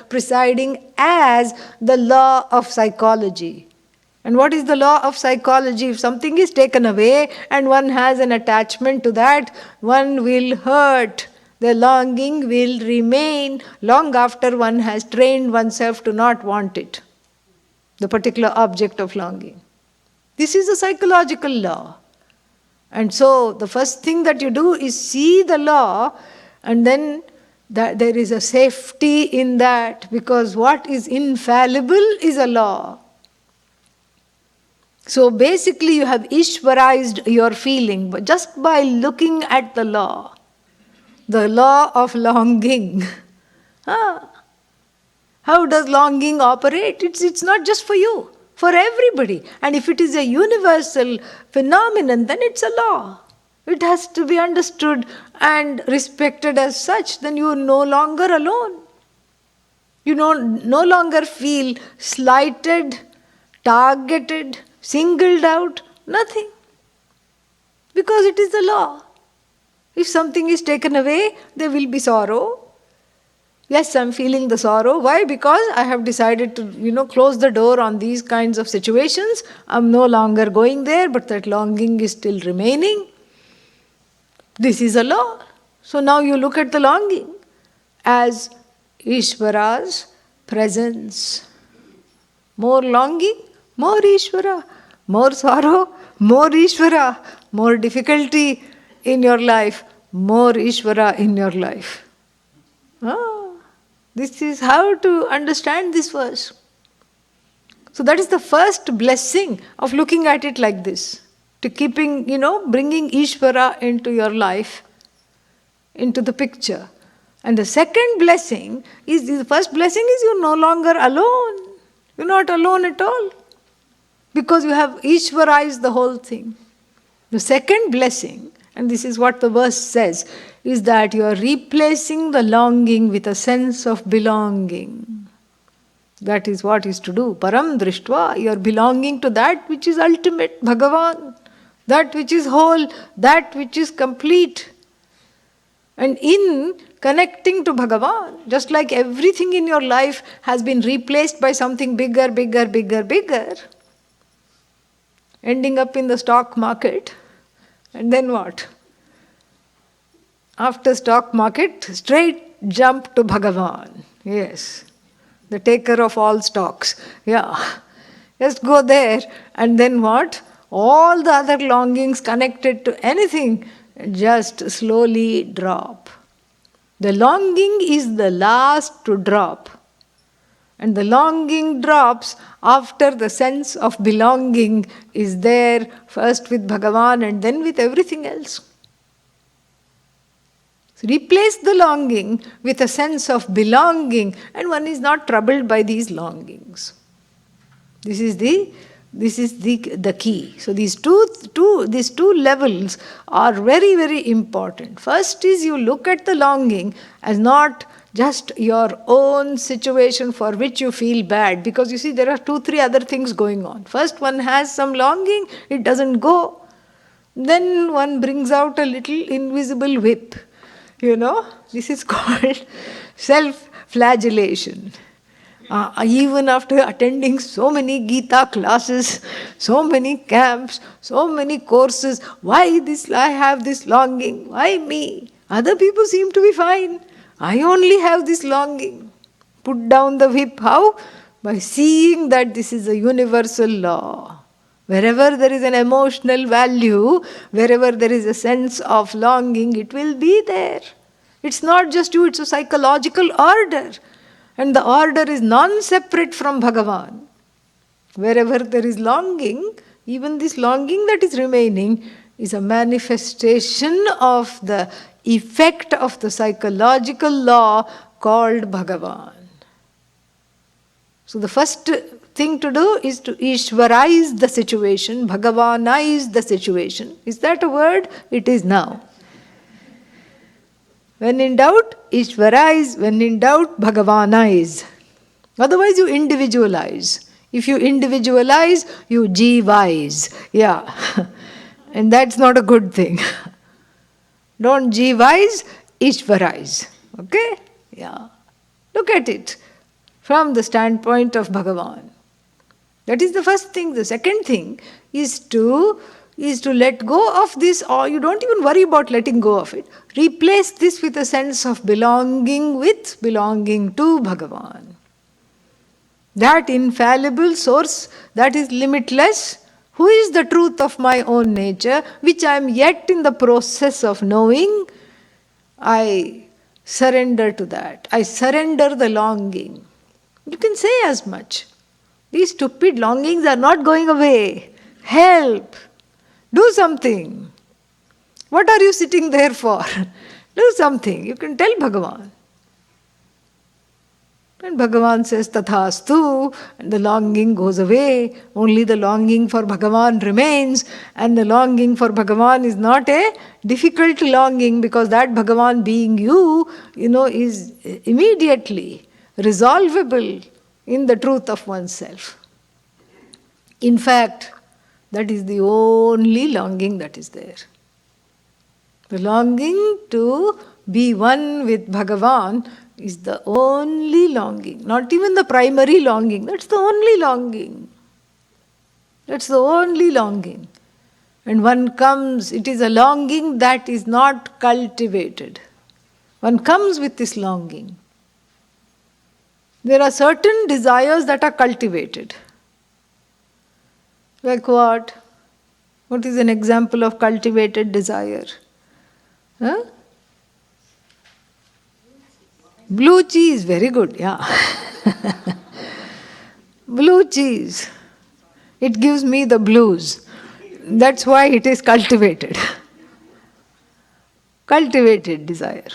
presiding as the law of psychology. And what is the law of psychology? If something is taken away and one has an attachment to that, one will hurt. The longing will remain long after one has trained oneself to not want it, the particular object of longing. This is a psychological law. And so the first thing that you do is see the law and then That there is a safety in that, because what is infallible is a law. So basically you have Ishwarized your feeling but just by looking at the law of longing. Ah. How does longing operate? It's not just for you, for everybody. And if it is a universal phenomenon, then it's a law. It has to be understood and respected as such. Then you are no longer alone. You no longer feel slighted, targeted, singled out, nothing. Because it is the law. If something is taken away, there will be sorrow. Yes, I'm feeling the sorrow. Why? Because I have decided to, close the door on these kinds of situations. I'm no longer going there, but that longing is still remaining. This is a law. So now you look at the longing as Ishvara's presence. More longing, more Ishvara. More sorrow, more Ishvara. More difficulty in your life, more Ishvara in your life. This is how to understand this verse. So that is the first blessing of looking at it like this. To keeping, bringing Ishvara into your life, into the picture. And the second blessing is, the first blessing is you're no longer alone. You're not alone at all. Because you have Ishvarized the whole thing. The second blessing, and this is what the verse says, is that you are replacing the longing with a sense of belonging. That is what is to do. Param drishtva, you are belonging to that which is ultimate, Bhagavan. That which is whole, that which is complete. And in connecting to Bhagavan, just like everything in your life has been replaced by something bigger, ending up in the stock market, and then what? After stock market, straight jump to Bhagavan. Yes, the taker of all stocks. Yeah, just go there, and then what? All the other longings connected to anything just slowly drop. The longing is the last to drop. And the longing drops after the sense of belonging is there, first with Bhagavan and then with everything else. So replace the longing with a sense of belonging, and one is not troubled by these longings. This is the key. So these two levels are very, very important. First is you look at the longing as not just your own situation for which you feel bad, because you see there are 2-3 other things going on. First, one has some longing, it doesn't go. Then one brings out a little invisible whip. This is called self-flagellation. Even after attending so many Gita classes, so many camps, so many courses, why this? I have this longing. Why me? Other people seem to be fine. I only have this longing. Put down the whip. How? By seeing that this is a universal law. Wherever there is an emotional value, wherever there is a sense of longing, it will be there. It's not just you, it's a psychological order. And the order is non-separate from Bhagavan. Wherever there is longing, even this longing that is remaining is a manifestation of the effect of the psychological law called Bhagavan. So the first thing to do is to Ishvarize the situation, Bhagavanize the situation. Is that a word? It is now. When in doubt, Ishvarize. When in doubt, Bhagavanize. Otherwise you individualize. If you individualize, you jivize. Yeah. And that's not a good thing. Don't jivize, Ishvarize. Okay? Yeah. Look at it from the standpoint of Bhagavan. That is the first thing. The second thing is to let go of this, or you don't even worry about letting go of it. Replace this with a sense of belonging to Bhagavan. That infallible source that is limitless, who is the truth of my own nature, which I am yet in the process of knowing. I Surrender to that. I surrender the longing. You can say as much. These stupid longings are not going away. Help! Do something. What are you sitting there for? Do something. You can tell Bhagavan. And Bhagavan says, Tathastu, and the longing goes away. Only the longing for Bhagavan remains. And the longing for Bhagavan is not a difficult longing, because that Bhagavan being you, is immediately resolvable in the truth of oneself. In fact, that is the only longing that is there. The longing to be one with Bhagavan is the only longing, not even the primary longing. That's the only longing. That's the only longing. And one comes, it is a longing that is not cultivated. One comes with this longing. There are certain desires that are cultivated. Like what? What is an example of cultivated desire? Huh? Blue cheese, very good, yeah. Blue cheese. It gives me the blues. That's why it is cultivated. Cultivated desire.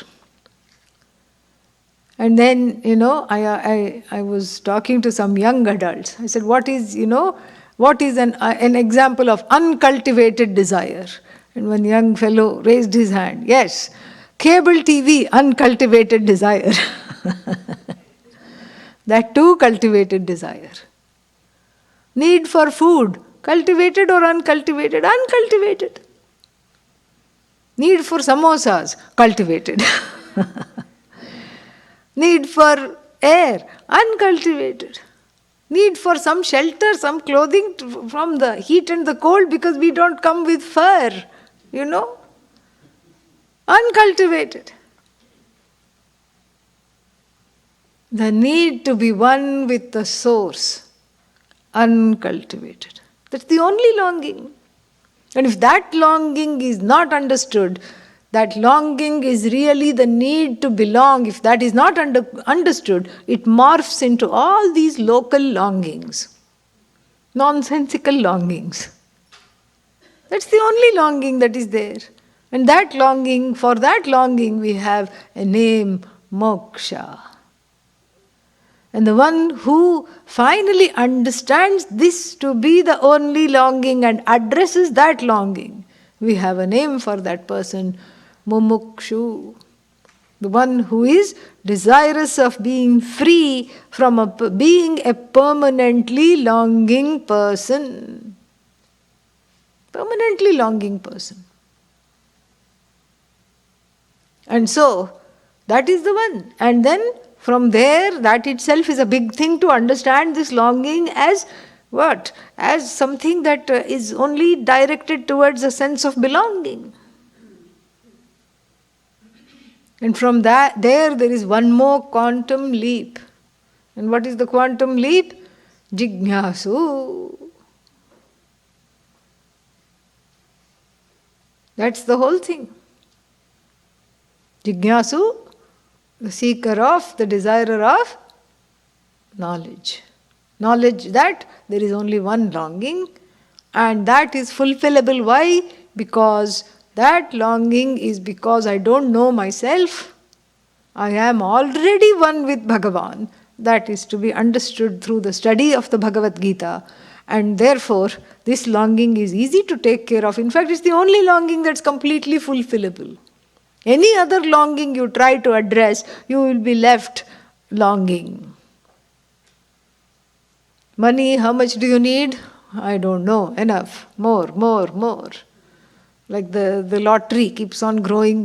And then, I was talking to some young adults. I said, what is an example of uncultivated desire? And one young fellow raised his hand. Yes, cable TV, uncultivated desire. That too, cultivated desire. Need for food, cultivated or uncultivated? Uncultivated. Need for samosas, cultivated. Need for air, uncultivated. Need for some shelter, some clothing from the heat and the cold, because we don't come with fur, uncultivated. The need to be one with the source, uncultivated. That's the only longing. And if that longing is not understood, that longing is really the need to belong. If that is not understood, it morphs into all these local longings, nonsensical longings. That's the only longing that is there. And for that longing we have a name, moksha. And the one who finally understands this to be the only longing and addresses that longing, we have a name for that person, mumukshu. The one who is desirous of being free from being a permanently longing person. Permanently longing person. And so, that is the one. And then from there, that itself is a big thing to understand this longing as what? As something that is only directed towards a sense of belonging. And from that, there is one more quantum leap. And what is the quantum leap? Jignasu. That's the whole thing. Jignasu, the seeker of, the desirer of knowledge. Knowledge that there is only one longing, and that is fulfillable. Why? Because that longing is because I don't know myself. I am already one with Bhagavan. That is to be understood through the study of the Bhagavad Gita. And therefore, this longing is easy to take care of. In fact, it's the only longing that's completely fulfillable. Any other longing you try to address, you will be left longing. Money, how much do you need? I don't know. Enough. More. Like the lottery keeps on growing.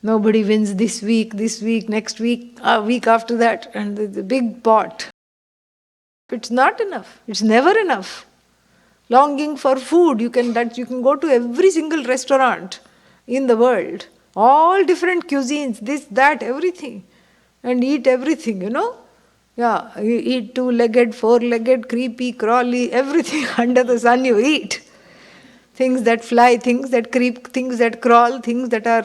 Nobody wins this week, next week, a week after that, and the big pot. It's not enough. It's never enough. Longing for food, you can go to every single restaurant in the world, all different cuisines, this, that, everything, and eat everything, Yeah, you eat two-legged, four-legged, creepy, crawly, everything under the sun you eat. Things that fly, things that creep, things that crawl, things that are,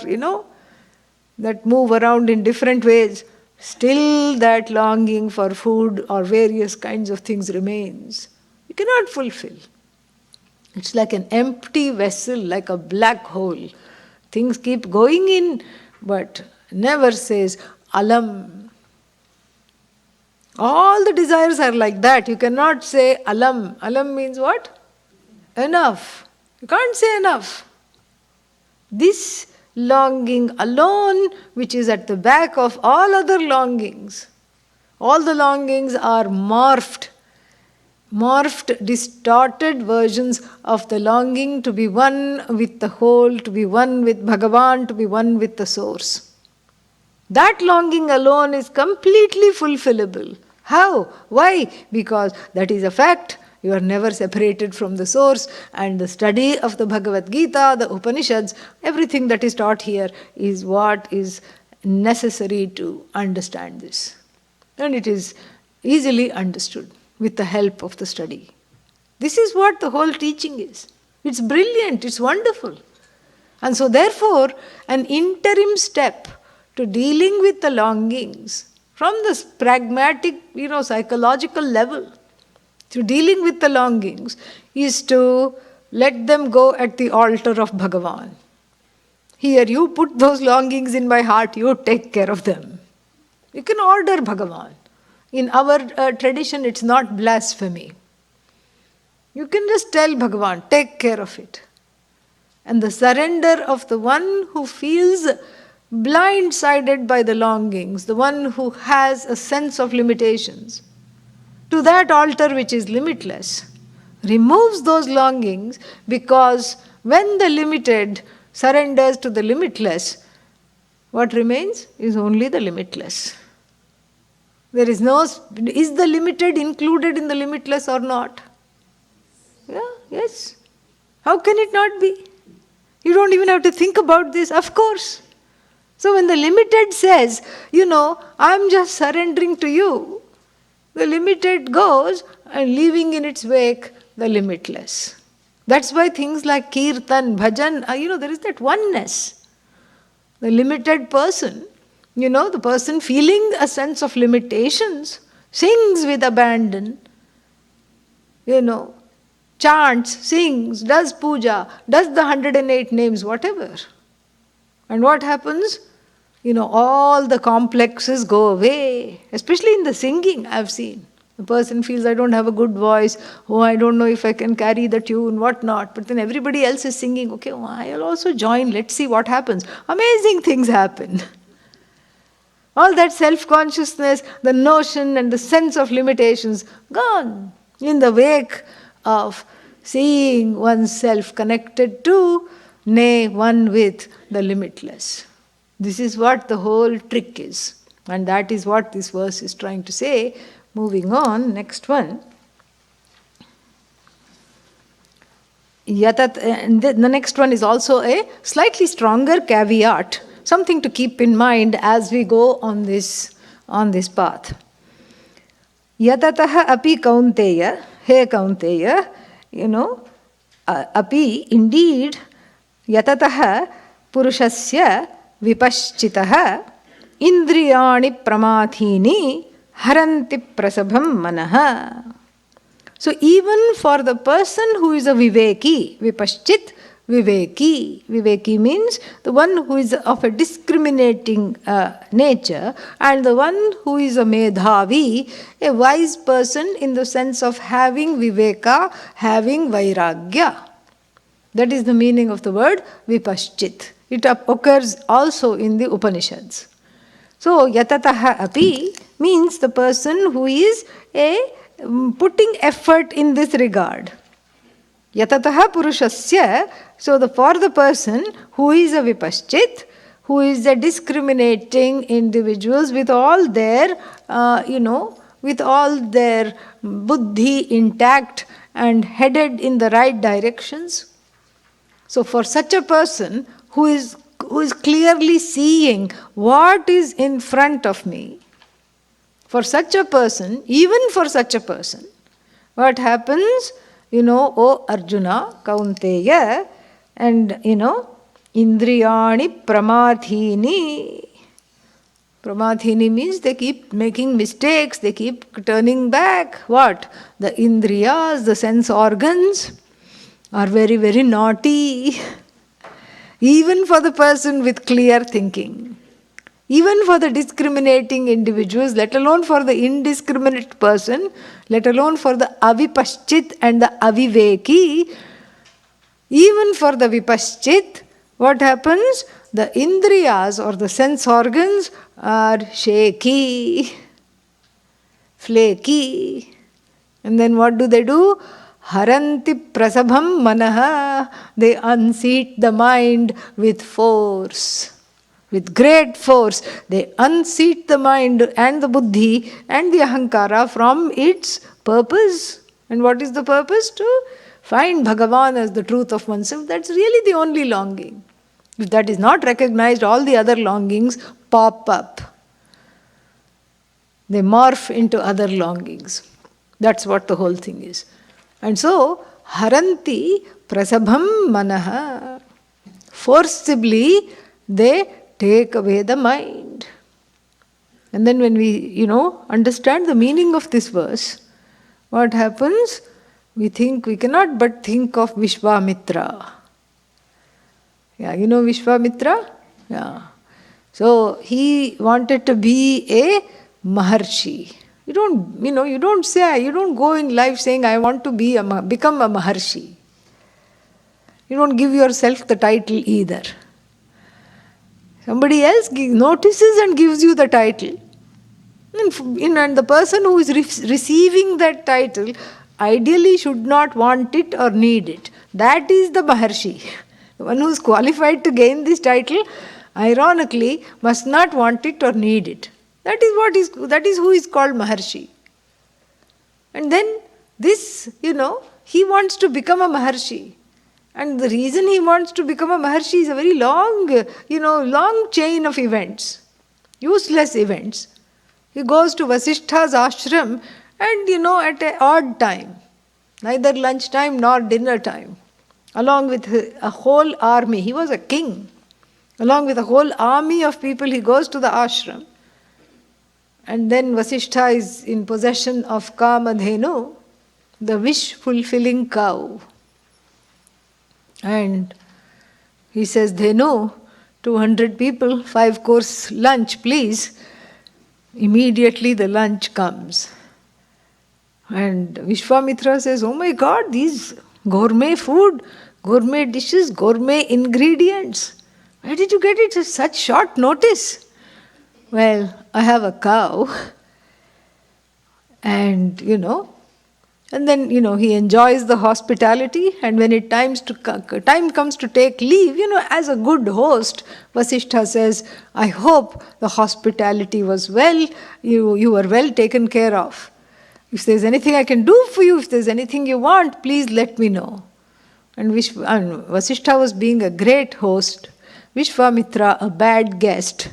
that move around in different ways, still that longing for food or various kinds of things remains. You cannot fulfill. It's like an empty vessel, like a black hole. Things keep going in, but never says alam. All the desires are like that. You cannot say alam. Alam means what? Enough. You can't say enough. This longing alone, which is at the back of all other longings, all the longings are morphed, distorted versions of the longing to be one with the whole, to be one with Bhagavan, to be one with the source. That longing alone is completely fulfillable. How? Why? Because that is a fact. You are never separated from the source, and the study of the Bhagavad Gita, the Upanishads, everything that is taught here is what is necessary to understand this. And it is easily understood with the help of the study. This is what the whole teaching is. It's brilliant, it's wonderful. And so therefore, an interim step to dealing with the longings from this pragmatic, psychological level, to dealing with the longings, is to let them go at the altar of Bhagavan. Here, you put those longings in my heart, you take care of them. You can order Bhagavan. In our tradition, it's not blasphemy. You can just tell Bhagavan, take care of it. And the surrender of the one who feels blindsided by the longings, the one who has a sense of limitations, to that altar which is limitless, removes those longings, because when the limited surrenders to the limitless, what remains is only the limitless. There is is the limited included in the limitless or not? Yeah, yes. How can it not be? You don't even have to think about this, of course. So when the limited says, I'm just surrendering to you, the limited goes and leaving in its wake the limitless. That's why things like kirtan, bhajan, there is that oneness. The limited person, the person feeling a sense of limitations, sings with abandon, chants, sings, does puja, does the 108 names, whatever. And what happens? All the complexes go away, especially in the singing, I've seen. The person feels, I don't have a good voice, I don't know if I can carry the tune, whatnot. But then everybody else is singing, okay, I'll also join, let's see what happens. Amazing things happen. All that self-consciousness, the notion and the sense of limitations, gone in the wake of seeing oneself connected to, nay, one with the limitless. This is what the whole trick is. And that is what this verse is trying to say. Moving on, next one. The next one is also a slightly stronger caveat, something to keep in mind as we go on this path. Yatataha api kaunteya, he kaunteya, api, indeed, yatataha purushasya vipaschitaha indriyani pramathini haranti prasabham manaha. So even for the person who is a viveki, vipaschit, viveki means the one who is of a discriminating nature, and the one who is a medhavi, a wise person in the sense of having viveka, having vairagya. That is the meaning of the word vipaschit. It occurs also in the Upanishads. So yatataha api means the person who is putting effort in this regard. Yatataha purushasya, so for the person who is a vipaschit, who is a discriminating individuals with all their, with all their buddhi intact and headed in the right directions. So for such a person who is clearly seeing what is in front of me, for such a person, even for such a person, what happens? O Arjuna, Kaunteya, and indriyani pramathini. Pramadhini means they keep making mistakes, they keep turning back. What? The indriyas, the sense organs, are very, very naughty. Even for the person with clear thinking. Even for the discriminating individuals, let alone for the indiscriminate person, let alone for the avipaschit and the aviveki, even for the vipaschit, what happens? The indriyas or the sense organs are shaky, flaky. And then what do? Haranti prasabham manaha. They unseat the mind with force. With great force. They unseat the mind and the buddhi and the ahankara from its purpose. And what is the purpose? To find Bhagavan as the truth of oneself. That's really the only longing. If that is not recognized, all the other longings pop up. They morph into other longings. That's what the whole thing is. And so, haranti prasabham manaha. Forcibly, they take away the mind. And then when we, understand the meaning of this verse, what happens? We cannot but think of Vishwamitra. Yeah, you know Vishwamitra? Yeah. So he wanted to be a Maharshi. You don't go in life saying, I want to become a Maharshi. You don't give yourself the title either. Somebody else notices and gives you the title. And the person who is receiving that title ideally should not want it or need it. That is the Maharshi. The one who is qualified to gain this title, ironically, must not want it or need it. That is who is called Maharshi. And then this, he wants to become a Maharshi. And the reason he wants to become a Maharshi is a very long chain of events. Useless events. He goes to Vasishtha's ashram and, at an odd time. Neither lunch time nor dinner time. Along with a whole army. He was a king. Along with a whole army of people, he goes to the ashram. And then Vasishtha is in possession of Kamadhenu, the wish-fulfilling cow. And he says, Dhenu, 200 people, 5-course lunch, please. Immediately the lunch comes. And Vishwamitra says, oh my God, these gourmet food, gourmet dishes, gourmet ingredients. Where did you get it at such short notice? Well, I have a cow. And, and then, he enjoys the hospitality, and when time comes to take leave, as a good host, Vasishtha says, I hope the hospitality was well, you were well taken care of. If there's anything I can do for you, if there's anything you want, please let me know. And Vasishtha was being a great host, Vishwamitra a bad guest.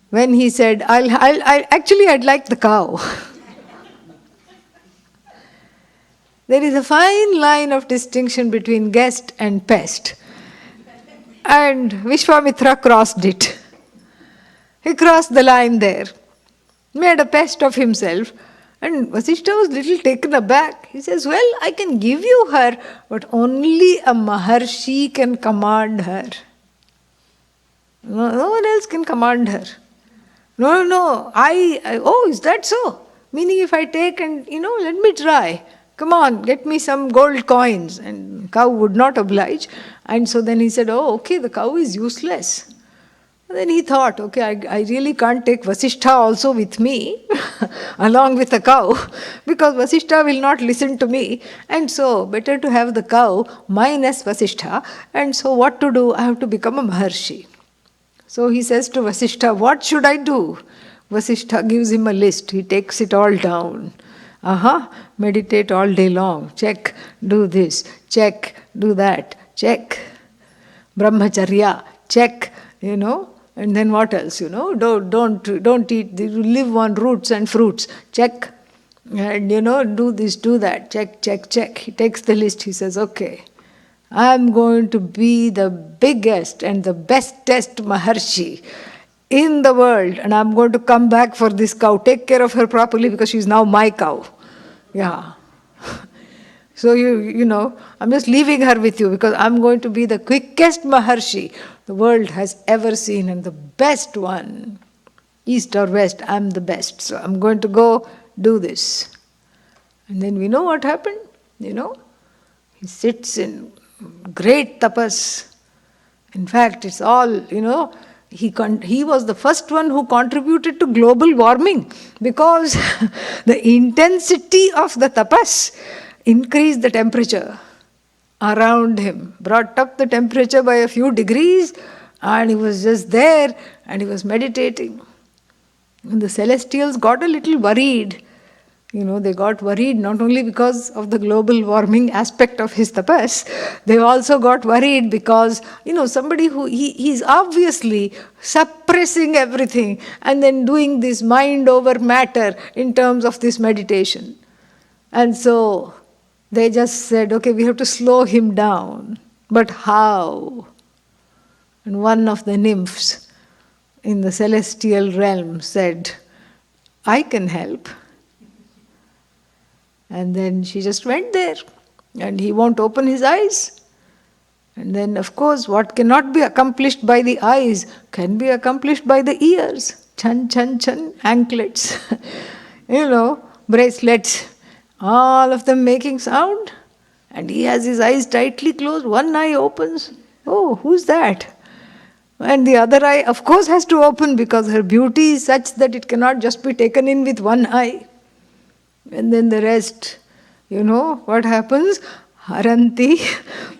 When he said, I'd like the cow. There is a fine line of distinction between guest and pest. And Vishwamitra crossed it. He crossed the line there, made a pest of himself. And Vasishtha was little taken aback. He says, well, I can give you her, but only a Maharshi can command her. No one else can command her. No, is that so? Meaning if I take and, let me try. Come on, get me some gold coins. And cow would not oblige. And so then he said, okay, the cow is useless. And then he thought, okay, I really can't take Vasishtha also with me, along with the cow, because Vasishtha will not listen to me. And so, better to have the cow minus Vasishtha. And so what to do? I have to become a Maharshi. So he says to Vasishtha, what should I do? Vasishtha gives him a list. He takes it all down. Meditate all day long. Check, do this. Check, do that. Check. Brahmacharya. Check, And then what else, Don't eat, live on roots and fruits. Check. And, do this, do that. Check. He takes the list. He says, okay, I'm going to be the biggest and the bestest Maharshi. in the world, and I'm going to come back for this cow. Take care of her properly because she's now my cow. Yeah. So you know, I'm just leaving her with you because I'm going to be the quickest Maharshi the world has ever seen and the best one. East or west, I'm the best. So I'm going to go do this. And then we know what happened, you know. He sits in great tapas. In fact, it's all, you know, he was the first one who contributed to global warming because the intensity of the tapas increased the temperature around him, brought up the temperature by a few degrees, and he was just there and he was meditating. And the celestials got a little worried. You know, they got worried not only because of the global warming aspect of his tapas, they also got worried because, you know, somebody who, he's obviously suppressing everything and then doing this mind over matter in terms of this meditation. And so they just said, okay, we have to slow him down. But how? And one of the nymphs in the celestial realm said, I can help. And then she just went there, and he won't open his eyes. And then, of course, what cannot be accomplished by the eyes can be accomplished by the ears. Chan, chan, chan, anklets, you know, bracelets, all of them making sound. And he has his eyes tightly closed. One eye opens. Oh, who's that? And the other eye, of course, has to open because her beauty is such that it cannot just be taken in with one eye. And then the rest, you know, what happens? Haranti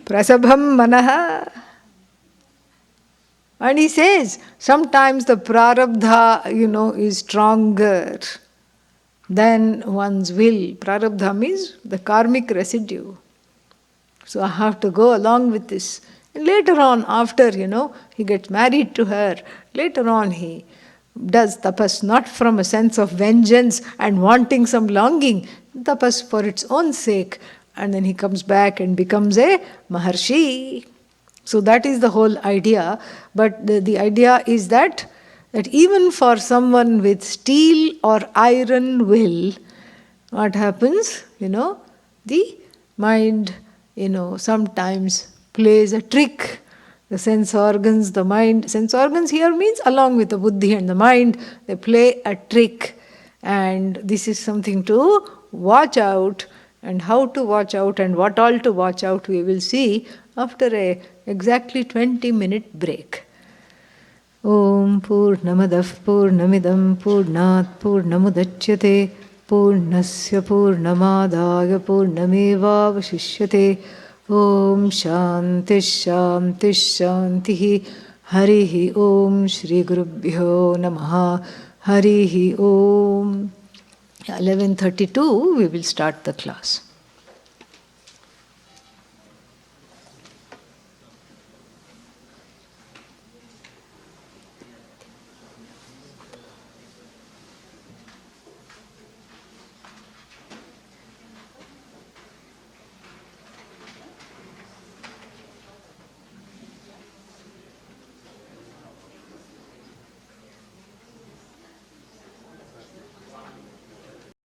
prasabham manaha. And he says, sometimes the prarabdha, you know, is stronger than one's will. Prarabdha means the karmic residue. So I have to go along with this. And later on, after, you know, he gets married to her, later on he does tapas not from a sense of vengeance and wanting some longing, tapas for its own sake, and then he comes back and becomes a Maharshi. So that is the whole idea. But the idea is that even for someone with steel or iron will, what happens? You know, the mind, you know, sometimes plays a trick. The sense organs, the mind, sense organs here means along with the buddhi and the mind, they play a trick. And this is something to watch out, and how to watch out and what all to watch out we will see after a exactly 20-minute break. Om Purnamadav Purnamidam Purnat Purnamudachyate Purnasya Purnamadaya Purnamevavashishyate. Om Shanti Shanti Shanti. Harihi Om Shri Gurubhyo Namaha. Harihi Om. 11:32 we will start the class.